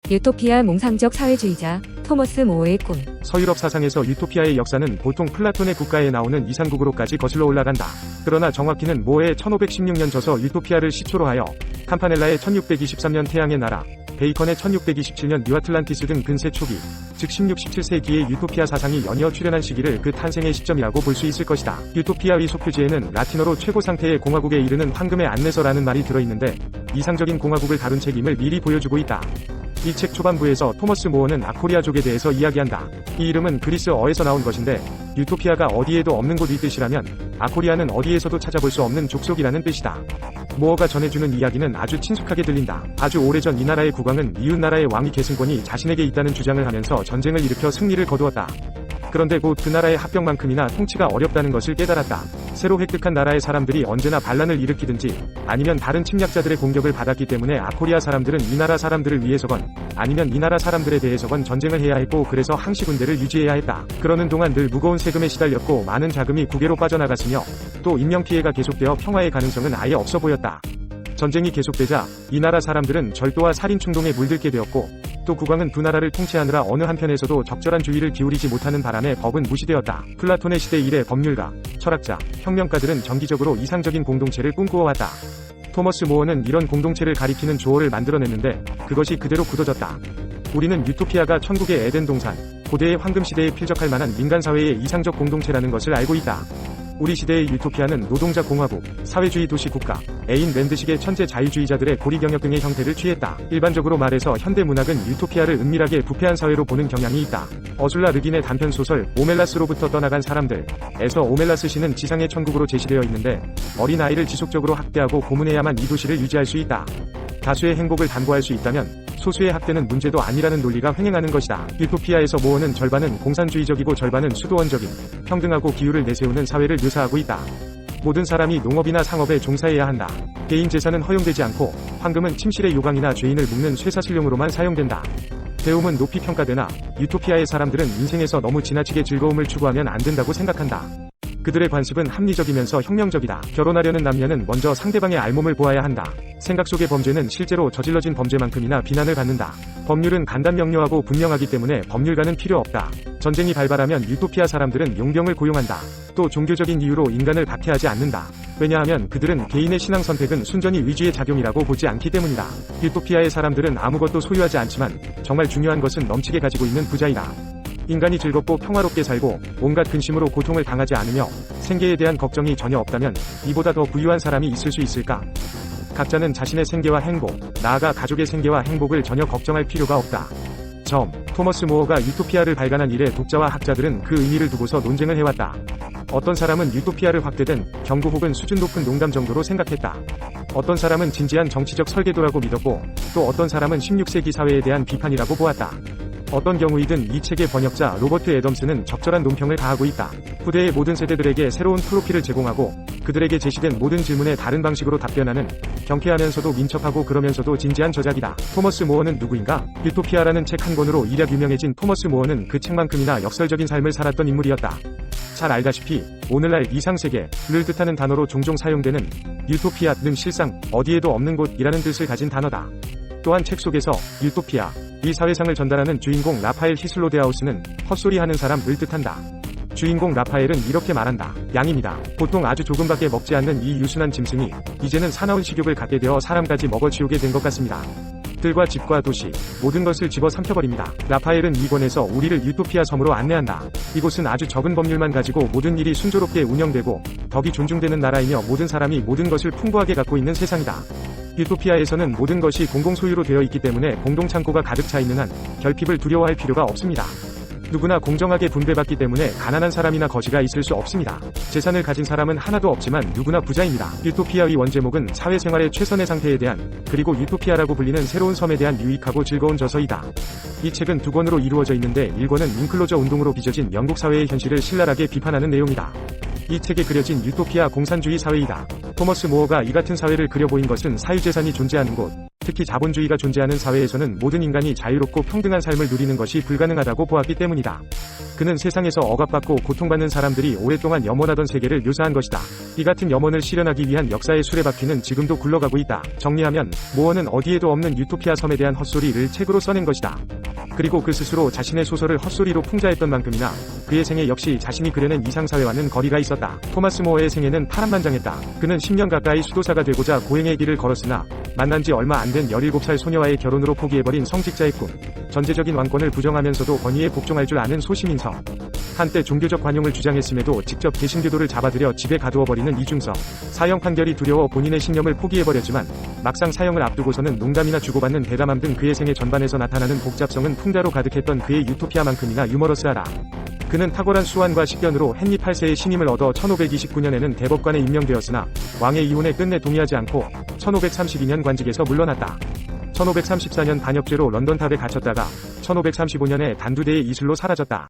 유토피아 몽상적 사회주의자 토머스 모어의 꿈. 서유럽 사상에서 유토피아의 역사는 보통 플라톤의 국가에 나오는 이상국으로까지 거슬러 올라간다. 그러나 정확히는 모어의 1516년 저서 유토피아를 시초로 하여 캄파넬라의 1623년 태양의 나라, 베이컨의 1627년 뉴아틀란티스 등 근세 초기, 즉 16, 17세기의 유토피아 사상이 연이어 출현한 시기를 그 탄생의 시점이라고 볼 수 있을 것이다. 유토피아의 소표지에는 라틴어로 최고 상태의 공화국에 이르는 황금의 안내서라는 말이 들어있는데 이상적인 공화국을 다룬 책임을 미리 보여주고 있다. 이 책 초반부에서 토머스 모어는 아코리아족에 대해서 이야기한다. 이 이름은 그리스어에서 나온 것인데 유토피아가 어디에도 없는 곳이 뜻이라면 아코리아는 어디에서도 찾아볼 수 없는 족속이라는 뜻이다. 모어가 전해주는 이야기는 아주 친숙하게 들린다. 아주 오래전 이 나라의 국왕은 이웃 나라의 왕위 계승권이 자신에게 있다는 주장을 하면서 전쟁을 일으켜 승리를 거두었다. 그런데 곧 그 나라의 합병만큼이나 통치가 어렵다는 것을 깨달았다. 새로 획득한 나라의 사람들이 언제나 반란을 일으키든지 아니면 다른 침략자들의 공격을 받았기 때문에 아코리아 사람들은 이 나라 사람들을 위해서건 아니면 이 나라 사람들에 대해서건 전쟁을 해야 했고 그래서 항시 군대를 유지해야 했다. 그러는 동안 늘 무거운 세금에 시달렸고 많은 자금이 국외로 빠져나갔으며 또 인명피해가 계속되어 평화의 가능성은 아예 없어 보였다. 전쟁이 계속되자 이 나라 사람들은 절도와 살인 충동에 물들게 되었고 또 국왕은 두 나라를 통치하느라 어느 한편에서도 적절한 주의를 기울이지 못하는 바람에 법은 무시되었다. 플라톤의 시대 이래 법률가, 철학자, 혁명가들은 정기적으로 이상적인 공동체를 꿈꾸어왔다. 토머스 모어는 이런 공동체를 가리키는 조어를 만들어냈는데 그것이 그대로 굳어졌다. 우리는 유토피아가 천국의 에덴 동산, 고대의 황금시대에 필적할 만한 민간사회의 이상적 공동체라는 것을 알고 있다. 우리 시대의 유토피아는 노동자 공화국, 사회주의 도시 국가, 에인랜드식의 천재 자유주의자들의 고리경협 등의 형태를 취했다. 일반적으로 말해서 현대문학은 유토피아를 은밀하게 부패한 사회로 보는 경향이 있다. 어술라 르긴의 단편소설 오멜라스로부터 떠나간 사람들에서 오멜라스 시는 지상의 천국으로 제시되어 있는데 어린 아이를 지속적으로 학대하고 고문해야만 이 도시를 유지할 수 있다. 다수의 행복을 담보할 수 있다면 소수의 학대는 문제도 아니라는 논리가 횡행하는 것이다. 유토피아에서 모어는 절반은 공산주의적이고 절반은 수도원적인 평등하고 기율을 내세우는 사회를 묘사하고 있다. 모든 사람이 농업이나 상업에 종사해야 한다. 개인 재산은 허용되지 않고 황금은 침실의 요강이나 죄인을 묶는 쇠사슬용으로만 사용된다. 배움은 높이 평가되나 유토피아의 사람들은 인생에서 너무 지나치게 즐거움을 추구하면 안 된다고 생각한다. 그들의 관습은 합리적이면서 혁명적이다. 결혼하려는 남녀는 먼저 상대방의 알몸을 보아야 한다. 생각 속의 범죄는 실제로 저질러진 범죄만큼이나 비난을 받는다. 법률은 간단명료하고 분명하기 때문에 법률가는 필요 없다. 전쟁이 발발하면 유토피아 사람들은 용병을 고용한다. 또 종교적인 이유로 인간을 박해하지 않는다. 왜냐하면 그들은 개인의 신앙 선택은 순전히 의지의 작용이라고 보지 않기 때문이다. 유토피아의 사람들은 아무것도 소유하지 않지만 정말 중요한 것은 넘치게 가지고 있는 부자이다. 인간이 즐겁고 평화롭게 살고 온갖 근심으로 고통을 당하지 않으며 생계에 대한 걱정이 전혀 없다면 이보다 더 부유한 사람이 있을 수 있을까? 각자는 자신의 생계와 행복, 나아가 가족의 생계와 행복을 전혀 걱정할 필요가 없다. 토머스 모어가 유토피아를 발간한 이래 독자와 학자들은 그 의미를 두고서 논쟁을 해왔다. 어떤 사람은 유토피아를 확대된 경고 혹은 수준 높은 농담 정도로 생각했다. 어떤 사람은 진지한 정치적 설계도라고 믿었고 또 어떤 사람은 16세기 사회에 대한 비판이라고 보았다. 어떤 경우이든 이 책의 번역자 로버트 애덤스는 적절한 논평을 가하고 있다. 후대의 모든 세대들에게 새로운 프로필을 제공하고 그들에게 제시된 모든 질문에 다른 방식으로 답변하는 경쾌하면서도 민첩하고 그러면서도 진지한 저작이다. 토머스 모어는 누구인가? 유토피아라는 책 한 권으로 일약 유명해진 토머스 모어는 그 책만큼이나 역설적인 삶을 살았던 인물이었다. 잘 알다시피 오늘날 이상세계를 뜻하는 단어로 종종 사용되는 유토피아는 실상 어디에도 없는 곳이라는 뜻을 가진 단어다. 또한 책 속에서 유토피아, 이 사회상을 전달하는 주인공 라파엘 히슬로데아우스는 헛소리하는 사람을 뜻한다. 주인공 라파엘은 이렇게 말한다. 양입니다. 보통 아주 조금밖에 먹지 않는 이 유순한 짐승이 이제는 사나운 식욕을 갖게 되어 사람까지 먹어치우게 된 것 같습니다. 들과 집과 도시, 모든 것을 집어 삼켜버립니다. 라파엘은 이 권에서 우리를 유토피아 섬으로 안내한다. 이곳은 아주 적은 법률만 가지고 모든 일이 순조롭게 운영되고 덕이 존중되는 나라이며 모든 사람이 모든 것을 풍부하게 갖고 있는 세상이다. 유토피아에서는 모든 것이 공공소유로 되어 있기 때문에 공동창고가 가득 차 있는 한 결핍을 두려워할 필요가 없습니다. 누구나 공정하게 분배받기 때문에 가난한 사람이나 거지가 있을 수 없습니다. 재산을 가진 사람은 하나도 없지만 누구나 부자입니다. 유토피아의 원제목은 사회생활의 최선의 상태에 대한 그리고 유토피아라고 불리는 새로운 섬에 대한 유익하고 즐거운 저서이다. 이 책은 두 권으로 이루어져 있는데 1권은 인클로저 운동으로 빚어진 영국 사회의 현실을 신랄하게 비판하는 내용이다. 이 책에 그려진 유토피아 공산주의 사회이다. 토머스 모어가 이 같은 사회를 그려보인 것은 사유재산이 존재하는 곳, 특히 자본주의가 존재하는 사회에서는 모든 인간이 자유롭고 평등한 삶을 누리는 것이 불가능하다고 보았기 때문이다. 그는 세상에서 억압받고 고통받는 사람들이 오랫동안 염원하던 세계를 묘사한 것이다. 이 같은 염원을 실현하기 위한 역사의 수레바퀴는 지금도 굴러가고 있다. 정리하면 모어는 어디에도 없는 유토피아 섬에 대한 헛소리를 책으로 써낸 것이다. 그리고 그 스스로 자신의 소설을 헛소리로 풍자했던 만큼이나 그의 생애 역시 자신이 그려낸 이상사회와는 거리가 있었다. 토마스 모어의 생애는 파란만장했다. 그는 10년 가까이 수도사가 되고자 고행의 길을 걸었으나 만난 지 얼마 안 된 17살 소녀와의 결혼으로 포기해버린 성직자의 꿈, 전제적인 왕권을 부정하면서도 권위에 복종할 줄 아는 소시민성, 한때 종교적 관용을 주장했음에도 직접 개신교도를 잡아들여 집에 가두어버리는 이중성, 사형 판결이 두려워 본인의 신념을 포기해버렸지만 막상 사형을 앞두고서는 농담이나 주고받는 대담함 등 그의 생애 전반에서 나타나는 복잡성은 풍자로 가득했던 그의 유토피아만큼이나 유머러스하다. 그는 탁월한 수완과 식견으로 헨리 8세의 신임을 얻어 1529년에는 대법관에 임명되었으나 왕의 이혼에 끝내 동의하지 않고 1532년 관직에서 물러났다. 1534년 반역죄로 런던탑에 갇혔다가 1535년에 단두대의 이슬로 사라졌다.